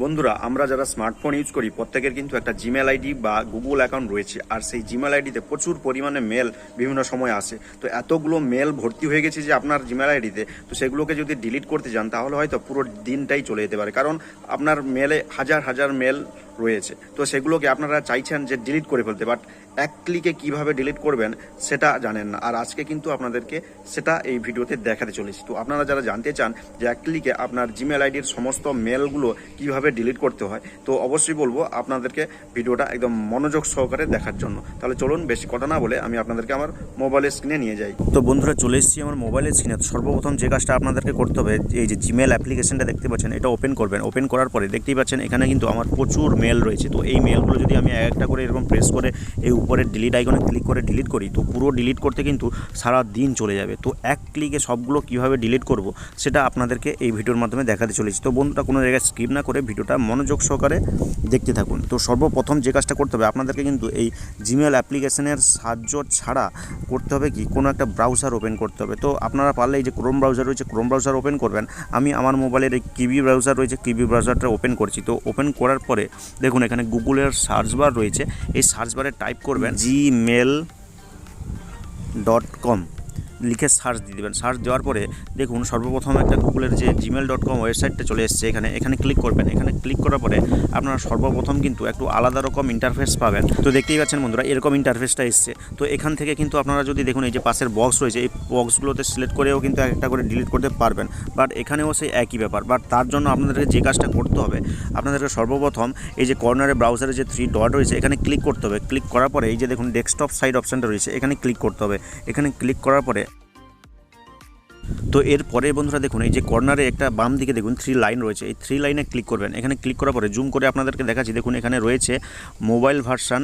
বন্ধুরা, আমরা যারা স্মার্টফোন ইউজ করি প্রত্যেকের কিন্তু একটা জিমেল আইডি বা গুগল অ্যাকাউন্ট রয়েছে। আর সেই জিমেল আইডিতে প্রচুর পরিমাণে মেল বিভিন্ন সময় আসে। তো এতগুলো মেল ভর্তি হয়ে গেছে যে আপনার জিমেল আইডিতে, তো সেগুলোকে যদি ডিলিট করতে যান তাহলে হয়তো পুরো দিনটাই চলে যেতে পারে, কারণ আপনার মেলে হাজার হাজার মেল রয়েছে। তো সেগুলোকে আপনারা চাইছেন যে ডিলিট করে ফেলতে, বাট এক ক্লিকে কিভাবে ডিলিট করবেন সেটা জানেন না। আর আজকে কিন্তু আপনাদেরকে সেটা এই ভিডিওতে দেখাতে চলেছি। তো আপনারা যারা জানতে চান যে এক ক্লিকে আপনার জিমেল আইডির সমস্ত মেলগুলো কিভাবে ডিলিট করতে হয়, তো অবশ্যই বলবো আপনাদেরকে ভিডিওটা একদম মনোযোগ সহকারে দেখার জন্য। তাহলে চলুন বেশি কথা না বলে আমি আপনাদেরকে আমার মোবাইলের স্ক্রিনে নিয়ে যাই। তো বন্ধুরা, চলে এসেছি আমার মোবাইলের স্ক্রিনে। সর্বপ্রথম যে কাজটা আপনাদেরকে করতে হবে, এই যে জিমেল অ্যাপ্লিকেশনটা দেখতে পাচ্ছেন, এটা ওপেন করবেন। ওপেন করার পরে দেখতেই পাচ্ছেন এখানে কিন্তু আমার প্রচুর মেল রয়েছে। তো এই মেলগুলো যদি আমি একটা করে এরকম প্রেস করে এই উপরে ডিলিট আইকনে ক্লিক করে ডিলিট করি, তো পুরো ডিলিট করতে কিন্তু সারা দিন চলে যাবে। তো এক ক্লিকে সবগুলো কিভাবে ডিলিট করব সেটা আপনাদেরকে এই ভিডিওর মাধ্যমে দেখাতে চলেছি। তো বন্ধুরা, কোনো জায়গায় স্কিপ না করে ভিডিওটা মনোযোগ সহকারে দেখতে থাকুন। তো সর্বপ্রথম যে কাজটা করতে হবে আপনাদেরকে, কিন্তু এই জিমেল অ্যাপ্লিকেশনের সাহায্য ছাড়া করতে হবে কি, কোনো একটা ব্রাউজার ওপেন করতে হবে। তো আপনারা পারলে এই যে ক্রোম ব্রাউজার রয়েছে, ক্রোম ব্রাউজার ওপেন করবেন। আমি আমার মোবাইলের এই কিবি ব্রাউজার রয়েছে, কিবি ব্রাউজারটা ওপেন করছি। তো ওপেন করার পরে দেখুন এখানে গুগলের সার্চ বার রয়েছে। এই সার্চ বারে টাইপ করবেন gmail.com, লিখে সার্চ দিয়ে দেবেন। সার্চ দেওয়ার পরে দেখুন সর্বপ্রথম একটা গুগলের যে gmail.com ওয়েবসাইটটা চলে এসছে। এখানে ক্লিক করবেন। এখানে ক্লিক করার পরে আপনারা সর্বপ্রথম কিন্তু একটু আলাদা রকম ইন্টারফেস পাবেন। তো দেখতেই পাচ্ছেন বন্ধুরা, এরকম ইন্টারফেসটা এসছে। তো এখান থেকে কিন্তু আপনারা যদি দেখুন এই যে পাশের বক্স রয়েছে, এই বক্সগুলোতে সিলেক্ট করেও কিন্তু একটা করে ডিলিট করতে পারবেন। বাট এখানেও সেই একই ব্যাপার। বাট তার জন্য আপনাদেরকে যে কাজটা করতে হবে, আপনাদেরকে সর্বপ্রথম এই যে কর্নারে ব্রাউজারে যে 3 ডট রয়েছে এখানে ক্লিক করতে হবে। ক্লিক করার পরে এই যে দেখুন ডেস্কটপ সাইড অপশানটা রয়েছে, এখানে ক্লিক করতে হবে। এখানে ক্লিক করার পরে তো এরপরে বন্ধুরা দেখুন এই যে কর্নারে একটা বাম দিকে দেখুন 3 লাইন রয়েছে, এই 3 লাইনে ক্লিক করবেন। এখানে ক্লিক করার পরে জুম করে আপনাদেরকে দেখাচ্ছি। দেখুন এখানে রয়েছে mobile version,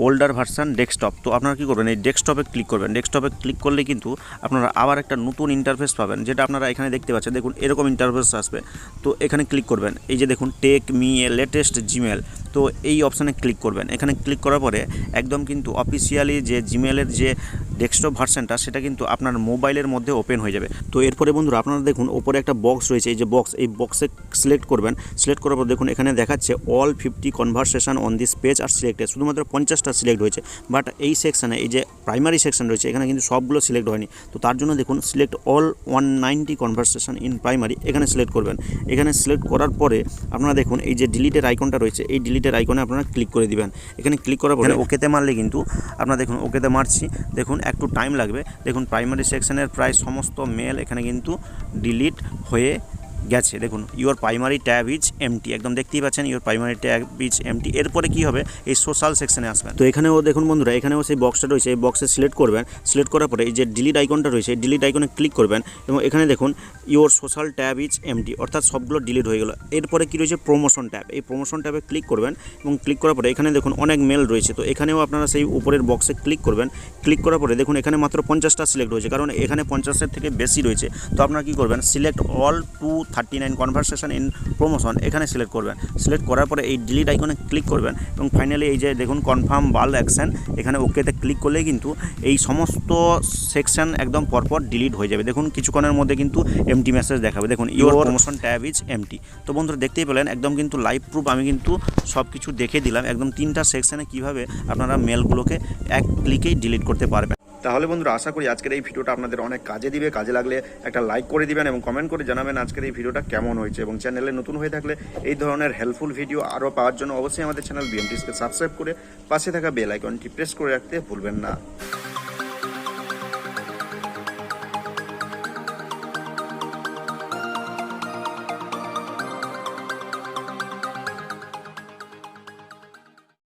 older version, desktop. তো আপনারা কী করবেন, এই ডেস্কটপে ক্লিক করবেন। ডেস্কটপে ক্লিক করলে কিন্তু আপনারা আবার একটা নতুন ইন্টারফেস পাবেন, যেটা আপনারা এখানে দেখতে পাচ্ছেন। দেখুন এরকম ইন্টারফেস আসবে। তো এখানে ক্লিক করবেন। এই যে দেখুন take me a latest Gmail, তো এই অপশানে ক্লিক করবেন। এখানে ক্লিক করার পরে একদম কিন্তু অফিসিয়ালি যে জিমেলের যে ডেস্কটপ ভার্সানটা সেটা কিন্তু আপনার মোবাইলের মধ্যে ওপেন হয়ে যাবে। তো এরপরে বন্ধুরা আপনারা দেখুন ওপরে একটা বক্স রয়েছে, এই যে বক্স, এই বক্সে সিলেক্ট করবেন। সিলেক্ট করার পর দেখুন এখানে দেখাচ্ছে all 50 conversation on this page are selected, শুধুমাত্র 50টা সিলেক্ট হয়েছে। বাট এই সেকশানে এই যে প্রাইমারি সেকশন রয়েছে এখানে কিন্তু সবগুলো সিলেক্ট হয়নি। তো তার জন্য দেখুন select all 190 conversation in primary, এখানে সিলেক্ট করবেন। এখানে সিলেক্ট করার পরে আপনারা দেখুন এই যে ডিলিটের আইকনটা রয়েছে, এই ডিলিটের আইকনে আপনারা ক্লিক করে দিবেন। এখানে ক্লিক করার পরে ওকেতে মারলে কিন্তু আপনারা দেখুন ওকেতে মারছি, দেখুন একটু টাইম লাগবে। দেখুন প্রাইমারি সেকশনের প্রায় সমস্ত মেল এখানে কিন্তু ডিলিট হয়ে গেছে। দেখুন your primary tab is empty, একদম দেখতেই পাচ্ছেন your primary tab is empty. এরপরে কী হবে, এই সোশ্যাল সেকশনে আসবেন। তো এখানেও দেখুন বন্ধুরা, এখানেও সেই বক্সটা রয়েছে, এই বক্সে সিলেক্ট করবেন। সিলেক্ট করার পরে এই যে ডিলিট আইকনটা রয়েছে, এই ডিলিট আইকনে ক্লিক করবেন এবং এখানে দেখুন your social tab is empty, অর্থাৎ সবগুলো ডিলিট হয়ে গেল। এরপরে কী রয়েছে, প্রমোশন ট্যাব, এই প্রমোশন ট্যাবে ক্লিক করবেন এবং ক্লিক করার পরে এখানে দেখুন অনেক মেল রয়েছে। তো এখানেও আপনারা সেই উপরের বক্সে ক্লিক করবেন। ক্লিক করার পরে দেখুন এখানে মাত্র 50টা সিলেক্ট হয়েছে, কারণ এখানে 50-এর থেকে বেশি রয়েছে। তো আপনারা কী করবেন, select all 239 conversation in promotion, এখানে সিলেক্ট করবেন। সিলেক্ট করার পরে এই ডিলিট আইকনে ক্লিক করবেন এবং ফাইনালি এই যে দেখুন কনফার্ম বাল অ্যাকশন, এখানে ওকেতে ক্লিক করলেই কিন্তু এই সমস্ত সেকশন একদম পরপর ডিলিট হয়ে যাবে। দেখুন কিছুক্ষণের মধ্যে কিন্তু এমটি মেসেজ দেখাবে, দেখুন your promotion tab is empty. তো বন্ধুরা দেখতেই পেলেন একদম কিন্তু লাইভ প্রুফ আমি কিন্তু সব কিছু দেখে দিলাম, একদম 3টা সেকশনে কীভাবে আপনারা মেলগুলোকে এক ক্লিকেই ডিলিট করতে পারবেন। তাহলে বন্ধুরা আশা করি আজকের এই ভিডিওটা আপনাদের অনেক কাজে দিবে। কাজে লাগলে একটা লাইক করে দিবেন এবং কমেন্ট করে জানাবেন আজকের এই ভিডিওটা কেমন হয়েছে। এবং চ্যানেলে নতুন হয়ে থাকলে এই ধরনের হেল্পফুল ভিডিও আরও পাওয়ার জন্য অবশ্যই আমাদের চ্যানেল বিএমটিসকে সাবস্ক্রাইব করে পাশে থাকা বেল আইকনটি প্রেস করে রাখতে ভুলবেন না।